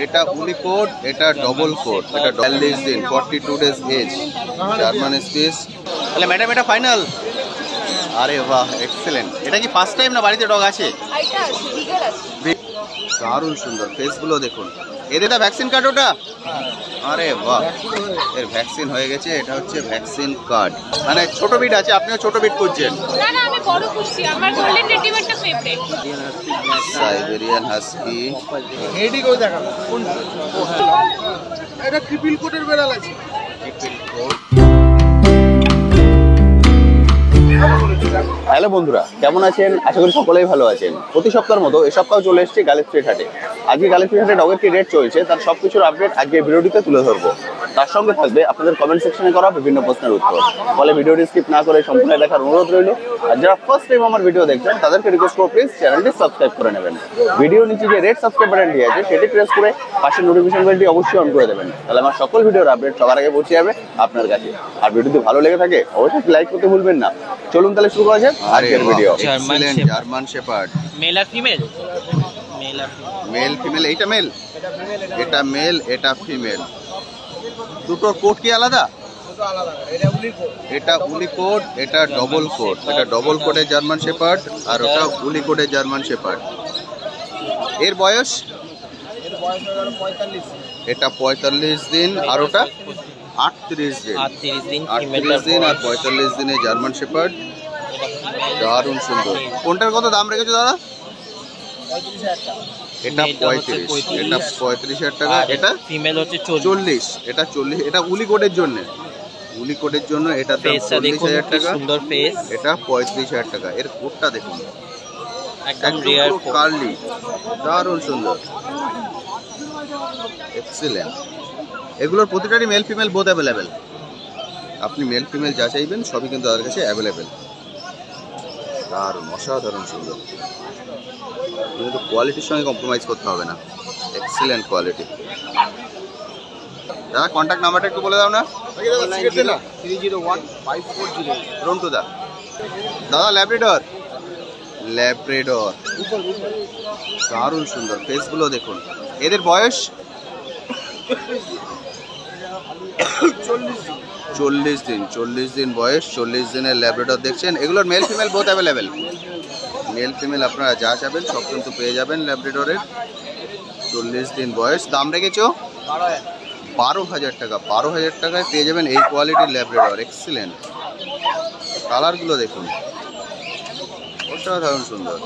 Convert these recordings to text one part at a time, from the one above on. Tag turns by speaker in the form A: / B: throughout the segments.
A: এটা উলি কোট, এটা ডবল কোট, এটা 40 দিন 42 ডেজ এজ, জার্মান স্পিচ। তাহলে ম্যাডাম এটা ফাইনাল? আরে বাহ, এক্সেলেন্ট। এটা কি ফার্স্ট টাইম না বাড়িতে ডগ আছে? দারুণ সুন্দর, ফেসগুলো দেখুন। এদের ভ্যাকসিন কার্ড ওটা? আরে বাহ, এর ভ্যাকসিন হয়ে গেছে। এটা হচ্ছে ভ্যাকসিন কার্ড। মানে ছোট বিট আছে, আপনিও ছোট বিট খুঁজছেন?
B: না না, আমি বড় খুঁজছি। আমার গোল্ডেন রিট্রিভারটা ফেভারিট।
A: Siberian husky.
C: হেডি কই দেখাবো কোন? এটা ট্রিপল কোটের বেড়াল আছে।
A: Triple coat. হ্যালো বন্ধুরা, কেমন আছেন? আশা করি সকলেই ভালো আছেন। প্রতি সপ্তাহের মতো এই সপ্তাহ চলে এসেছি গালিব স্ট্রিট হাটে। আজকে গালিব স্ট্রিট হাটে ডগের কি রেট চলছে তার সবকিছুর আপডেট আজকে ভিডিওটিতে তুলে ধরবো। তার সঙ্গে থাকবে আপনাদের কমেন্ট সেকশনে করা বিভিন্ন প্রশ্নের উত্তর। ফলে ভিডিওটি স্কিপ না করে সম্পূর্ণ দেখার অনুরোধ রইল। আর যারা ফার্স্ট টাইম আমার ভিডিও দেখছেন তাদেরকে রিকোয়েস্ট করব প্লিজ চ্যানেলটি সাবস্ক্রাইব করে নেবেন। ভিডিও নিচে যে রেড সাবস্ক্রাইব বাটনটি আছে সেটি প্রেস করে পাশের নোটিফিকেশন বেলটি অবশ্যই অন করে দেবেন। তাহলে আমার সকল ভিডিওর আপডেট সবার আগে পৌঁছে যাবে আপনার কাছে। আর ভিডিওটি ভালো লেগে থাকে অবশ্যই লাইক করতে ভুলবেন না। চলুন তাহলে শুরু করা যাক আজকের ভিডিও। জার্মান শেপার্ড,
D: মেল আর ফিমেল?
A: Male female. এইটা মেল, এটা মেল, এটা ফিমেল। দুটোর কোট কি আলাদা? এটা উলি কোট, এটা ডবল কোট। এটা ডবল কোটের জার্মান শেপার্ড আর ওটা উলি কোটের জার্মান শেপার্ড। এর বয়স? এটা 45 দিন আর ওটা 38 দিন। 38 দিন আর 45 দিনে জার্মান শেপার্ড। দারুণ সুন্দর। কোনটার কত দাম রেখেছো দাদা? এটা 35, এটা 35,000 টাকা। এটা
D: ফিমেল হচ্ছে
A: 40, এটা 40। এটা উলি কোটের জন্য, উলি কোটের জন্য এটা 40,000 টাকা।
D: সুন্দর ফেস।
A: এটা 35,000 টাকা। এর কোটটা দেখুন,
D: একদম রিয়ার
A: কার্লি, দারুণ সুন্দর, এক্সিলেন্ট। এগুলোর প্রতিটারই মেল ফিমেল বোথ অ্যাভেলেবেল। আপনি মেল ফিমেল যা চাইবেন সবই কিন্তু তাদের কাছে অ্যাভেলেবেল। দারুণ, অসাধারণ সুন্দর। কিন্তু কোয়ালিটির সঙ্গে কম্প্রোমাইজ করতে হবে না, এক্সিলেন্ট কোয়ালিটি। দাদা কন্ট্যাক্ট নাম্বারটা একটু বলে দাও না।
C: 301-540
A: রন্টু দা। দাদা ল্যাব্রাডর, ল্যাব্রাডর দারুণ সুন্দর, ফেসগুলো দেখুন। এদের বয়স? 40 দিন। 40 দিন বয়স, 40 দিনের ল্যাব্রাডর দেখছেন। এগুলোর mail female both available. Male female আপনারা যা চাবেন সব কিন্তু পেয়ে যাবেন ল্যাব্রাডরের। 40 দিন বয়স। দাম রেখেছো 12,000 টাকা। 12,000 টাকায় পেয়ে যাবেন এই কোয়ালিটির ল্যাব্রাডর। এক্সিলেন্ট। কালারগুলো দেখুন, অসাধারণ সুন্দর।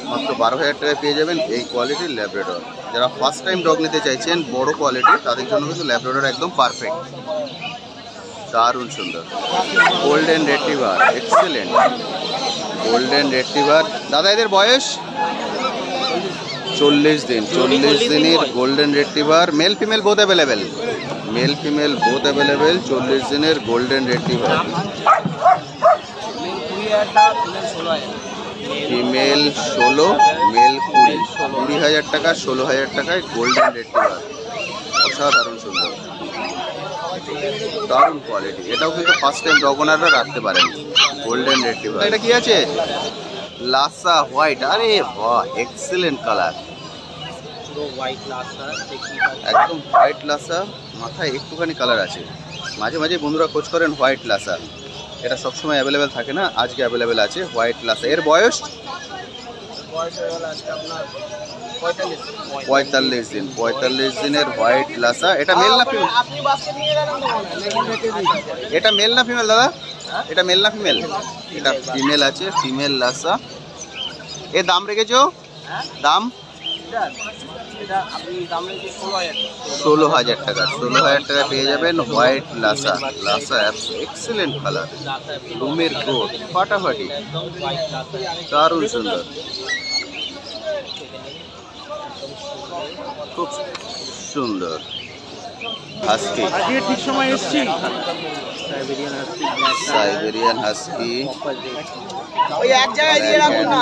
A: মাত্র 12,000 টাকায় পেয়ে যাবেন এই কোয়ালিটির ল্যাব্রাডর। যারা ফার্স্ট টাইম ডগ নিতে চাইছেন বড় কোয়ালিটি তাদের জন্য কিন্তু ল্যাব্রাডর একদম পারফেক্ট। দারুণ সুন্দর। Golden retriever, excellent. Golden retriever. দাদা এদের বয়স? 40 দিন। 40 দিনের golden retriever. Mail female both available. Mail female both available. 40 দিনের গোল্ডেন রিট্রিভার। Female 16, mail 20। 20,000 টাকা, 16,000 টাকায় গোল্ডেন রিট্রিভার। অসাধারণ সুন্দর, দারুণ কোয়ালিটি। এটাও কিন্তু ফার্স্ট টাইম ডগ ওনাররা রাখতে পারেন। Golden retriever. এটা কি আছে? লাসা হোয়াইট। আরে বাহ, এক্সিলেন্ট কালার। একদম হোয়াইট লাসা, মাথায় একটুখানি কালার আছে। মাঝে মাঝে বন্ধুরা খোঁজ করেন হোয়াইট লাসা। এটা সবসময় অ্যাভেলেবেল থাকে না, আজকে অ্যাভেলেবেল আছে হোয়াইট লাসা। এর বয়স? 45 দিন। 45 দিনের হোয়াইট লাসা। এটা মেল না ফিমেল? এটা মেল না ফিমেল দাদা? এটা মেল না ফিমেল? এটা ফিমেল আছে, ফিমেল লাসা। এর দাম রেখেছো? দাম 16,000 টাকা। 16,000 টাকা পেয়ে যাবেন white Lhasa. Lhasa excellent colour, রুমের কোট ফাটাফাটি, দারুণ সুন্দর, খুব সুন্দর। হাস্কি,
C: ঠিক সময় এসেছি।
A: Siberian husky.
C: ওই এক জায়গায় দিয়ে রাখুন না,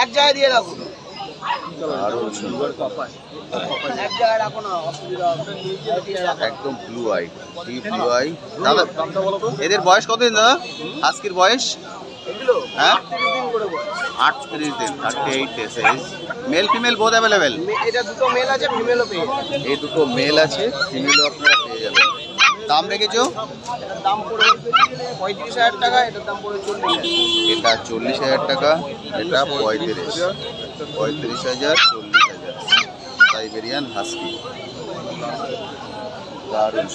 C: এক জায়গায় দিয়ে রাখুন।
A: দারুণ সুন্দর,
C: এক জায়গায় রাখুন না, অসুবিধা হবে।
A: একদম blue eye, deep blue eye. দাদা এদের বয়স কতদিন দাদা? হাস্কির বয়স? হ্যাঁ, 38 दिन 38 days age male female both available
C: এটা দুটো মেল আছে, ফিমেলও পেয়ে যাবেন।
A: এই দুটো মেল আছে ফিমেলও আপনারা পেয়ে যাবেন দাম রেখেছো
C: এটার দাম পড়বে 35,000 টাকা, এটার দাম পড়বে 40,000।
A: এটা 40,000 টাকা এটা 35,000 40,000 সাইবেরিয়ান হাস্কি দারুণ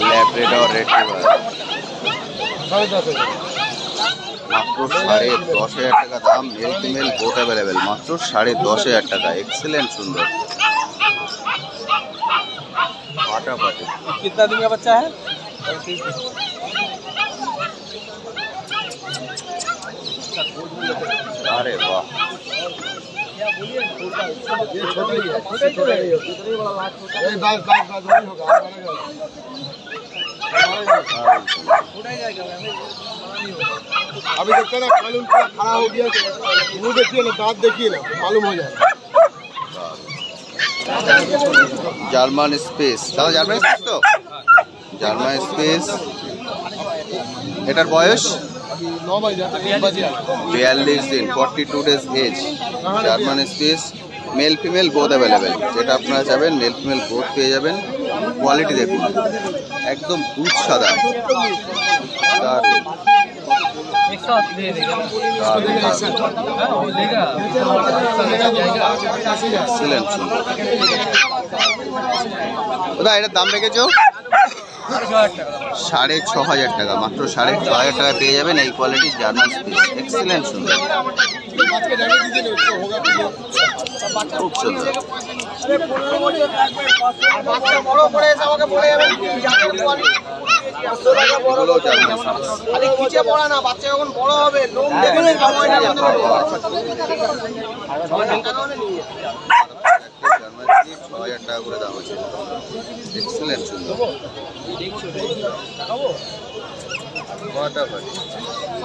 A: ল্যাব্রাডর রিট্রিভার মাত্র 10,500 টাকা দাম মেল ফিমেল বোথ অ্যাভেলেবেল মাত্র 10,500 টাকা এক্সেলেন্ট সুন্দর ফাটাফাটি
C: कितना दिन का बच्चा है?
A: अरे वाह
E: अभी देखते ना कानून पूरा खड़ा हो गया, मुंह देखिए ना, दांत देखिए ना, मालूम हो जाए।
A: জার্মান স্পেস দাদা জার্মান স্পেস তো জার্মান স্পেস এটার বয়স
E: अभी 9 बज जाते हैं, 3 बजे
A: 42 দিন 42 days age German spitz male female both available যেটা আপনারা চাবেন মেল ফিমেল বোথ পেয়ে যাবেন কোয়ালিটি দেখুন একদম দুধ সাদা দাদা এটার দাম রেখেছো 6,500 টাকা মাত্র 6,500 টাকা পেয়ে যাবেন এই কোয়ালিটির জার্মান স্পিচ এক্সেলেন্ট সুন্দর খুব সুন্দর
C: বাচ্চা বড় করে এসে আমাকে বলে যাবেন
A: এগুলোও জার্মান স্পিচ
C: খালি নিচে পড়া না, বাচ্চা যখন বড় হবে লোম দেখবে সময়টা কত হবে।
A: জার্মান স্পিচ 6,000 টাকা করে দাম আছে এক্সেলেন্ট সুন্দর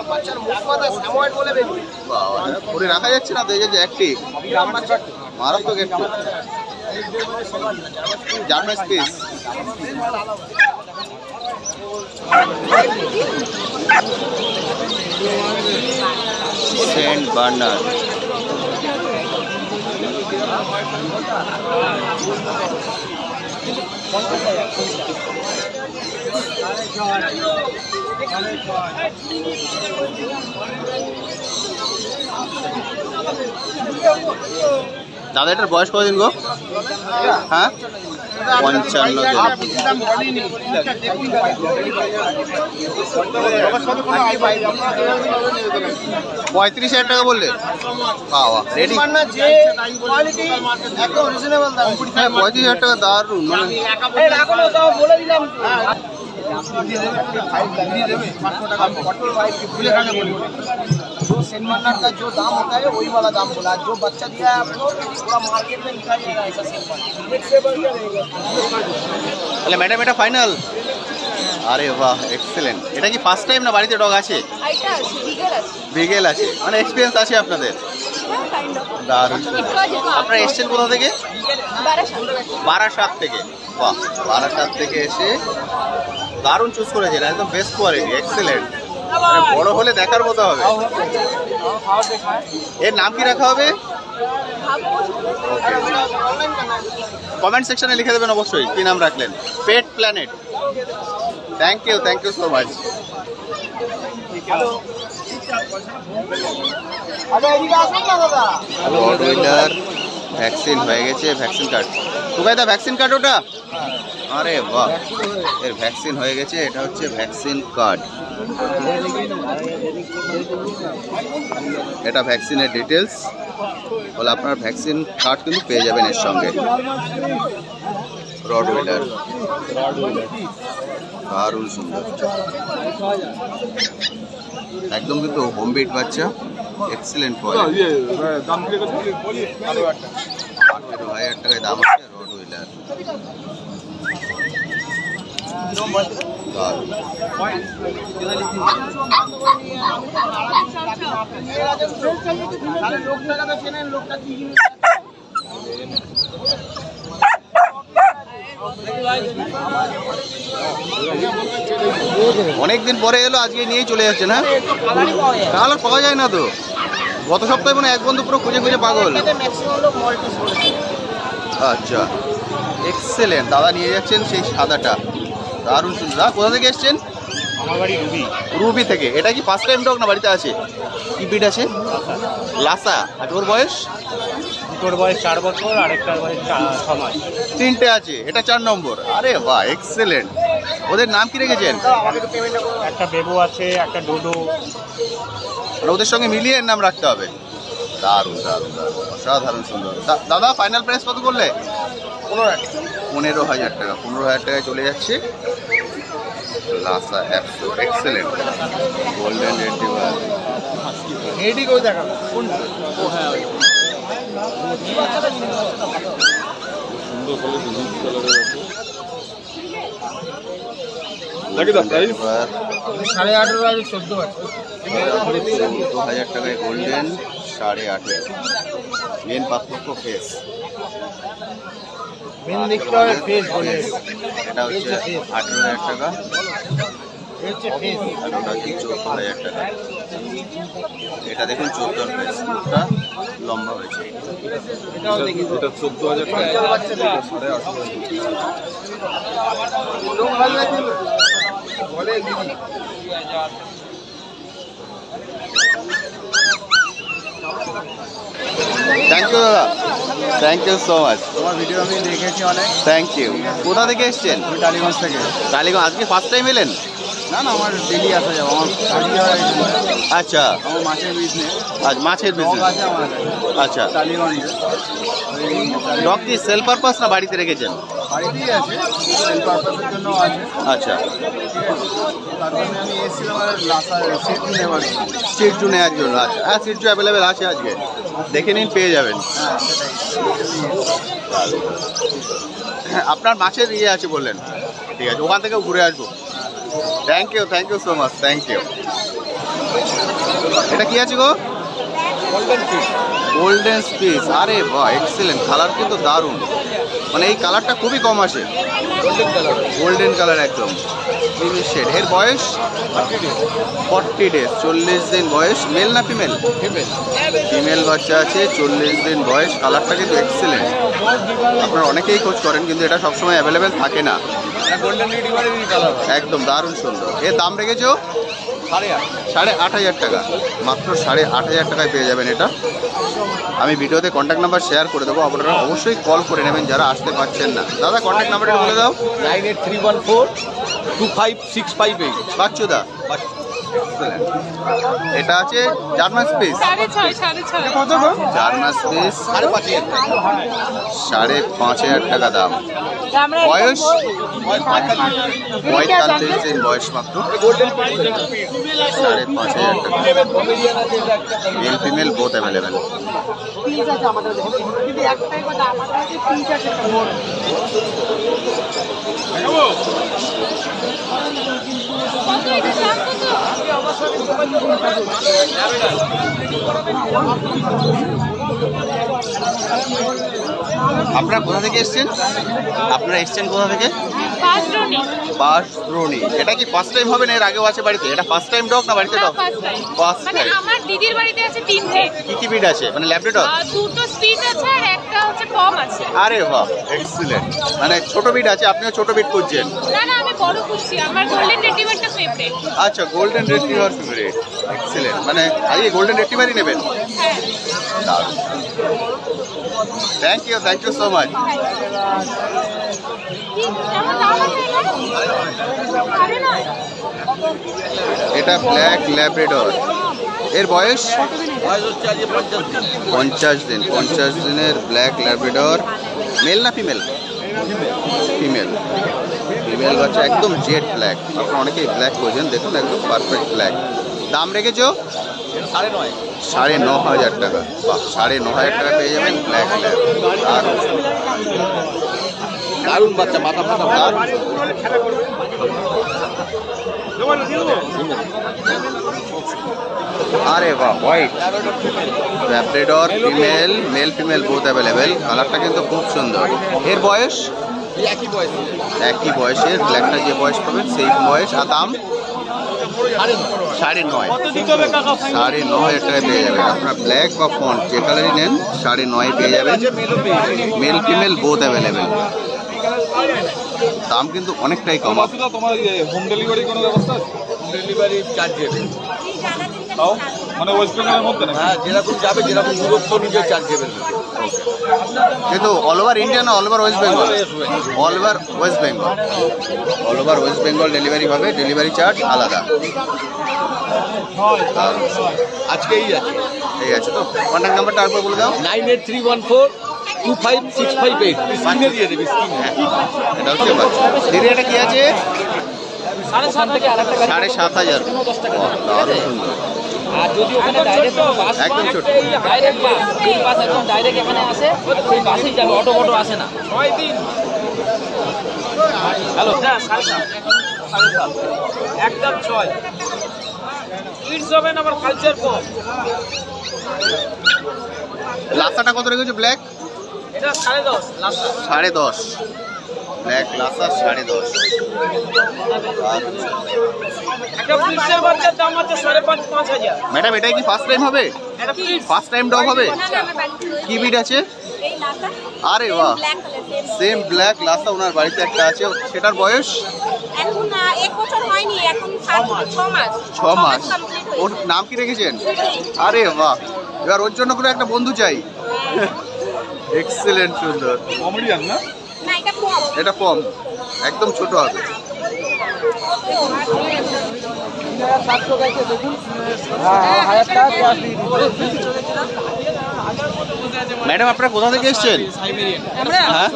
C: বাচ্চার মুখ মাথা স্যাময়েড বলে বেশি
A: বাবা পুরো রাখা যাচ্ছে না তো এই যে অ্যাক্টিভ মারাত্মক active German spitz Saint Bernard দাদা এটার বয়স কতদিন গো হ্যাঁ 55 দিন 35,000 টাকা বললেন বাবা রেডি
C: না যে কোয়ালিটি একদম রিজনেবল দাম।
A: হ্যাঁ 35,000 টাকা দারুন মানে
C: এই রাখো না, তাও বলে দিলাম जो सेनमार्नर का जो दाम होता है वही वाला दाम बोला, जो बच्चा दिया है आपको पूरा मार्केट में लिखा जाएगा ऐसा
A: তাহলে ম্যাডাম এটা ফাইনাল আরে বাহ এক্সেলেন্ট এটা কি ফার্স্ট টাইম না বাড়িতে ডগ আছে
B: আইটা আছে বিগেল আছে
A: বিগেল আছে মানে এক্সপিরিয়েন্স আছে আপনাদের
B: হ্যাঁ কাইন্ড অফ
A: দারুণ আপনারা এসছেন কোথা থেকে
B: বারাসাত
A: বারাসাত থেকে বাহ বারাসাত থেকে এসে দারুণ চুজ করেছেন একদম বেস্ট কোয়ালিটি এক্সেলেন্ট বড় হলে দেখার মতো হবে এর নাম কি রাখা হবে কমেন্ট সেকশনে লিখে দেবেন অবশ্যই কি নাম রাখলেন Pet Planet thank you so much rottweiler vaccine হয়ে গেছে ভ্যাকসিন কার্ড সুগাইদা ভ্যাকসিন কার্ড ওটা আরে বাহ এর ভ্যাকসিন হয়ে গেছে এটা হচ্ছে ভ্যাকসিন কার্ড এটা ভ্যাকসিনের ডিটেলস বলে আপনার ভ্যাকসিন কার্ড কিন্তু পেয়ে যাবেন এর সঙ্গে রড হুইলার দারুণ সুন্দর একদম কিন্তু হোম বিট বাচ্চা এক্সেলেন্ট কোয়ালিটি 18,000 টাকায় দাম আছে রড হুইলার অনেকদিন পরে এলো আজকে নিয়েই চলে যাচ্ছে না কালার পাওয়া যায় না তো গত সপ্তাহে মানে এক বন্ধু পুরো খুঁজে খুঁজে পাগল।
C: ম্যাক্সিমাম লোক মল্টিস বলেছে।
A: আচ্ছা, এক্সেলেন্ট। দাদা নিয়ে যাচ্ছেন সেই সাদাটা, দারুণ সুন্দর। কোথা থেকে এসছেন?
E: আমার বাড়ি রুবি।
A: রুবি থেকে। এটা কি ফার্স্ট টাইম ডগ না বাড়িতে আছে? কি ব্রিড আছে? লাসা। আর ওর বয়স?
E: দুটোর বয়স 4 বছর, আরেকটার বয়স 6 মাস।
A: তিনটে আছে, এটা 4 নম্বর। আরে বাহ, এক্সেলেন্ট। ওদের নাম কি রেখেছেন?
E: একটা বেবু আছে, একটা ডুডু।
A: আর ওদের সঙ্গে মিলিয়ে এর নাম রাখতে হবে। দারুণ দারুণ দারুণ, অসাধারণ সুন্দর। দাদা ফাইনাল প্রাইস কত করলে? 15,000 টাকা। 15,000 টাকায় চলে যাচ্ছে Lhasa apso. Excellent golden retriever.
C: এডি করে দেখাবো।
A: রিট্রিভার
C: 18.5 আর 14 আছে।
A: 14,000 টাকায় গোল্ডেন, 18.5। মেন পার্থক্য ফেস।
C: মেন দেখতে হবে ফেস বলে।
A: এটা হচ্ছে 18,000 টাকা,
C: এই হচ্ছে ফেস।
A: আর ওটা হচ্ছে 14,000 টাকা। এটা দেখুন 14 ফেস, মুখটা লম্বা হয়েছে।
C: এটাও দেখি।
E: এটা 14,000 টাকা।
C: বাচ্চা দেখি। লোক ভালো আছে বলে দিদি।
A: থ্যাংক ইউ দাদা, থ্যাংক ইউ সো মাচ।
C: তোমার ভিডিও আমি দেখেছি অনেক।
A: Thank you. কোথা থেকে এসছেন?
C: আমি টালিগঞ্জ থেকে।
A: টালিগঞ্জ। আজকে ফার্স্ট টাইম এলেন?
C: না না, আমার ডেলি আসা যাবো। আমার গাড়ি হয়,
A: আচ্ছা,
C: আমার মাছের বিজনেস।
A: আজ মাছের
C: ডগ
A: বিজনেস।
C: আছে আমার কাছে
A: আচ্ছা,
C: টালিগঞ্জে।
A: ডগ কি সেল পারপাস না বাড়িতে রেখেছেন?
C: বাড়িতেই আছে, সেল পারপাসের জন্য আছে।
A: আচ্ছা,
C: তার জন্য আমি এসেছিলাম আর লাসা সিট নেওয়ার জন্য।
A: সিটজু নেওয়ার জন্য। আচ্ছা, হ্যাঁ সিটজু অ্যাভেলেবেল আছে আজকে, দেখে নিন, পেয়ে যাবেন।
C: হ্যাঁ সেটাই।
A: আপনার মাছের ইয়ে আছে বললেন, ঠিক আছে, ওখান থেকেও ঘুরে আসবো। Thank you so much, thank you. এটা কি আছে গো? Golden speech. আরে বাহ, এক্সেলেন্ট। কালার কিন্তু দারুণ, মানে এই কালারটা খুবই কম আসে। গোল্ডেন কালার একদম ক্রিমি শেড। এর বয়স 40 ডেজ, 40 দিন বয়স। মেল না ফিমেল? ফিমেল বাচ্চা আছে, 40 দিন বয়স। কালারটা কিন্তু এক্সেলেন্ট। আপনারা অনেকেই খোঁজ করেন, কিন্তু এটা সবসময় অ্যাভেলেবেল থাকে না।
C: গোল্ডেন রিট্রিভারেরই কালার।
A: একদম দারুণ সুন্দর। এর দাম রেখেছো 8,500 টাকা। মাত্র 8,500 টাকায় পেয়ে যাবেন এটা। আমি ভিডিওতে কন্ট্যাক্ট নাম্বার শেয়ার করে দেবো, আপনারা অবশ্যই কল করে নেবেন যারা আসতে পারছেন না। দাদা কন্ট্যাক্ট নাম্বারটা বলে দাও।
C: 9831425658।
A: বাচ্চুদা। এটা আছে জার্মান স্পেস।
B: 6.5
A: জার্মান স্পেস 5,500 টাকা দাম। বয়স 45 দিন বয়স মাত্র। 5,500 টাকা। Mail female both available. আপনারা কোথা থেকে এসছেন? আপনারা এসছেন কোথা থেকে? বাঁশদ্রোণী। এটা কি ফার্স্ট টাইম হবে না এর আগেও আছে বাড়িতে? এটা ফার্স্ট টাইম ডগ না বাড়িতে ডগ? ফার্স্ট
B: মানে
A: টাইম।
B: আমার দিদির বাড়িতে আছে 3টে।
A: কি কি ব্রিড আছে? মানে ল্যাব্রাডর?
B: দুটো স্পিচ আছে আর একটা হচ্ছে পম আছে।
A: আরে বাহ, এক্সিলেন্ট। মানে ছোট ব্রিড আছে, আপনিও ছোট ব্রিড খুঁজছেন?
B: না না, আমি বড় খুঁজছি। আমার গোল্ডেন রিট্রিভারটা ফেভারিট।
A: আচ্ছা, গোল্ডেন রিট্রিভার ফেভারিট। এক্সিলেন্ট। মানে আজকে গোল্ডেন রিট্রিভারই নেবেন?
B: হ্যাঁ।
A: দারুণ। Thank you so much.
B: কেমন দাম আছে এটা? আরে না,
A: এটা ব্ল্যাক ল্যাব্রাডর। এর বয়স 50 দিন। 50 দিনের ব্ল্যাক ল্যাব্রাডর। মেল না ফিমেল? ফিমেল। ফিমেল বাচ্চা একদম জেড ব্ল্যাক। আপনারা অনেকেই ব্ল্যাক বোঝেন, দেখুন একদম পারফেক্ট ব্ল্যাক। দাম রেখেছো 9,500 টাকা। বাহ, 9,500 টাকা পেয়ে যাবেন ব্ল্যাক ল্যাব। দারুণ বাচ্চা, মাথা ফাটা দারুণ। আরে বাহ, white Labrador female, mail female both available. কালারটা কিন্তু খুব সুন্দর। এর বয়স একই বয়সের, ব্ল্যাকটা যে বয়স পাবেন সেই বয়স। আর দাম 9.5 9.5 টাকায় পেয়ে যাবেন আপনার ব্ল্যাক বা ফন্ট যে কালারই নেন 9.5 পেয়ে যাবেন মেল ফিমেল বোথ অ্যাভেলেবেল দাম কিন্তু অনেকটাই কম
F: তোমার হোম ডেলিভারি কোনো ব্যবস্থা আছে
C: ডেলিভারি চার্জ দেবে
F: তাও মানে ওয়েস্ট বেঙ্গলের মধ্যে না
C: হ্যাঁ যেরকম যাবে যেরকম দূরত্ব নিজে চার্জ দেবে
A: কিন্তু অল ওভার ইন্ডিয়া না all over West Bengal all over West Bengal delivery হবে ডেলিভারি চার্জ আলাদা
C: আজকেই আছে
A: ঠিক আছে তো কন্ট্যাক্ট নাম্বারটা আরেকবার বলে দাও
C: 9831425658 স্ক্রিনে দিয়ে দেবে স্ক্রিনে
A: এটা হচ্ছে বাচ্চা দিদি এটা কি আছে
D: 7.5 থেকে আরেকটা গাড়ি
A: 7,500 দারুণ সুন্দর
D: আর যদি ওখানে ডাইরেক্ট বাস
A: একদম ছোট
D: ডাইরেক্ট বাস এই বাস একদম ডাইরেক্ট এখানে আসে সেই বাসেই যাবে অটো মোটো আসে না 6 দিন হ্যালো হ্যাঁ 7.5 একদম 6 ইটস হবে না আমার কালচার কম
A: লাসাটা কত রেখেছো ব্ল্যাক
D: এটা 10.5 লাস্ট
A: 10.5 ব্ল্যাক লাসা 10.5
D: একটা ফিক্সের বাচ্চার দাম আছে 5.5
A: ম্যাডাম এটাই কি ফার্স্ট টাইম হবে ফার্স্ট টাইম ডগ হবে কি বিট আছে আরে বাহ সেম ব্ল্যাক লাসা ওনার বাড়িতে একটা আছে সেটার বয়স
B: এখন 1 বছর হয়নি এখন 6 মাস
A: 6 মাস ওর নাম কি রেখেছেন আরে বাহ এবার ওর জন্য কোনো একটা বন্ধু চাই এক্সেলেন্ট সুন্দর
F: কমেডিয়ান না
B: না এটা কম
A: এটা কম একদম ছোট হবে ম্যাডাম আপনারা কোথা থেকে এসেছেন হ্যাঁ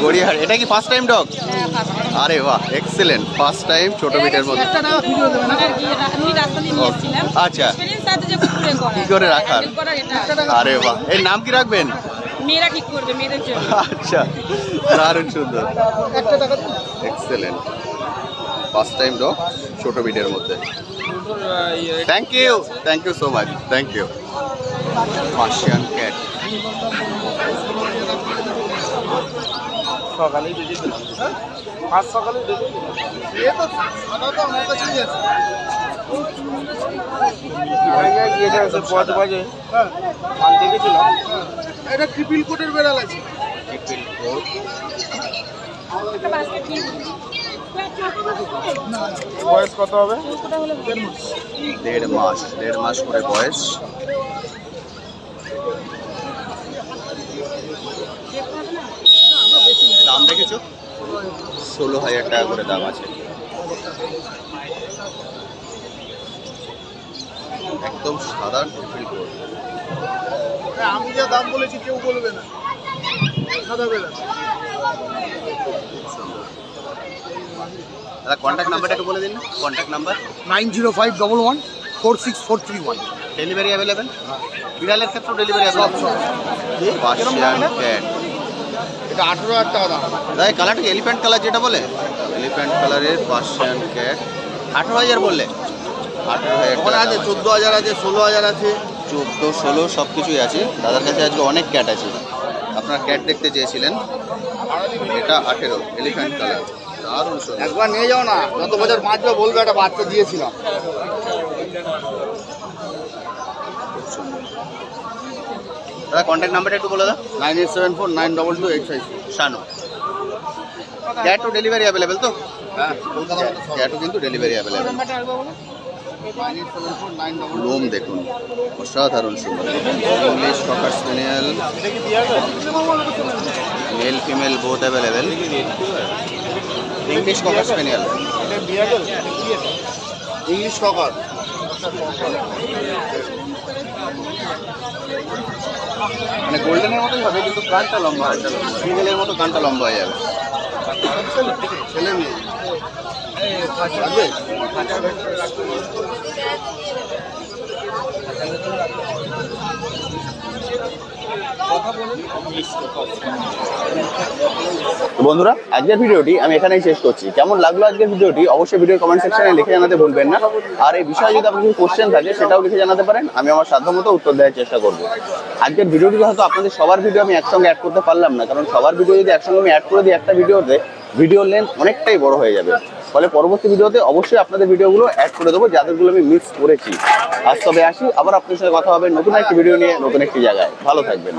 A: গড়িয়াহাট এটা কি ফার্স্ট টাইম ডগ আরে বাহ এক্সেলেন্ট ফার্স্ট টাইম ছোট বিটের মধ্যে আচ্ছা কি করে রাখার আরে বাহ এর নাম কি রাখবেন
B: মেয়েরা ঠিক করবে মেয়েদের জন্য
A: আচ্ছা দারুণ সুন্দর এক্সেলেন্ট ফার্স্ট টাইম ডগ ছোট বিটের মধ্যে thank you so much thank you Persian cat
E: সকালেই বেজে দিলাম আজ সকালেই বেজে দিলাম এ তো সাদা তো আমার কাছেই আছে গিয়েছে 5 বাজে হ্যাঁ আনতে গেছিলাম এটা ট্রিপল কোটের বেড়াল আছে
A: ট্রিপল কোট
E: বয়স কত হবে
A: 1.5 মাস করে বয়স দাম দেখেছো 16,000 টাকা করে দাম আছে একদম সাধারণ ট্রিপল কোট
E: আমি যা দাম বলেছি কেউ বলবে না সাদা বেড়াল
A: দাদা কন্ট্যাক্ট নাম্বারটা একটু বলে দিন না কন্ট্যাক্ট নাম্বার
E: 9051146431
A: ডেলিভারি অ্যাভেলেবেল বিড়ালের ক্ষেত্রেও ডেলিভারি অ্যাভেলেবেল পার্সিয়ান ক্যাট
E: এটা 18,000 টাকা দাম
A: দাদা কালারটা এলিফ্যান্ট কালার যেটা বলে এলিফ্যান্ট কালারের পার্সিয়ান ক্যাট 18,000 বললে 18,000 আছে
E: 14,000 আছে 16,000 আছে
A: 14-16 সব কিছুই আছে দাদার কাছে আজকে অনেক ক্যাট আছে আপনার ক্যাট দেখতে চেয়েছিলেন এটা 18 এলিফ্যান্ট কালার দারুণ সুন্দর
E: একবার নিয়ে যাও না যত বছর বাঁচবে বলবে একটা বাচ্চা দিয়েছিলাম
A: দাদা কন্ট্যাক্ট নাম্বারটা একটু বলে দাও
E: 98749228
A: শানু ক্যাটও ডেলিভারি অ্যাভেলেবেল তো
E: হ্যাঁ কলকাতা
A: ক্যাটও কিন্তু ডেলিভারি অ্যাভেলেবেল লোম দেখুন অসাধারণ সুন্দর English cocker spaniel male female both available English cocker spaniel
E: English cocker
A: মানে গোল্ডেনের মতোই হবে কিন্তু কানটা লম্বা হয় ফিমেলের মতো কানটা লম্বা হয়ে যাবে
E: ছেলে মেয়ে
A: বন্ধুরা আজকের ভিডিওটি আমি এখানেই শেষ করছি কেমন লাগলো আজকের ভিডিওটি অবশ্যই ভিডিও কমেন্ট সেকশনে লিখে জানাতে ভুলবেন না আর এই বিষয়ে যদি আপনার কিছু কোশ্চেন থাকে সেটাও লিখে জানাতে পারেন আমি আমার সাধ্যমতো উত্তর দেওয়ার চেষ্টা করব আজকের ভিডিওটি হয়তো আপনাদের সবার ভিডিও আমি একসঙ্গে অ্যাড করতে পারলাম না কারণ সবার ভিডিও যদি একসঙ্গে আমি অ্যাড করে দিই একটা ভিডিওতে ভিডিওর লেন্থ অনেকটাই বড় হয়ে যাবে ফলে পরবর্তী ভিডিওতে অবশ্যই আপনাদের ভিডিওগুলো অ্যাড করে দেবো, যাদেরগুলো আমি মিস করেছি। আজ তবে আসি, আবার আপনার সাথে কথা হবে নতুন একটি ভিডিও নিয়ে, নতুন একটি জায়গায়। ভালো থাকবেন।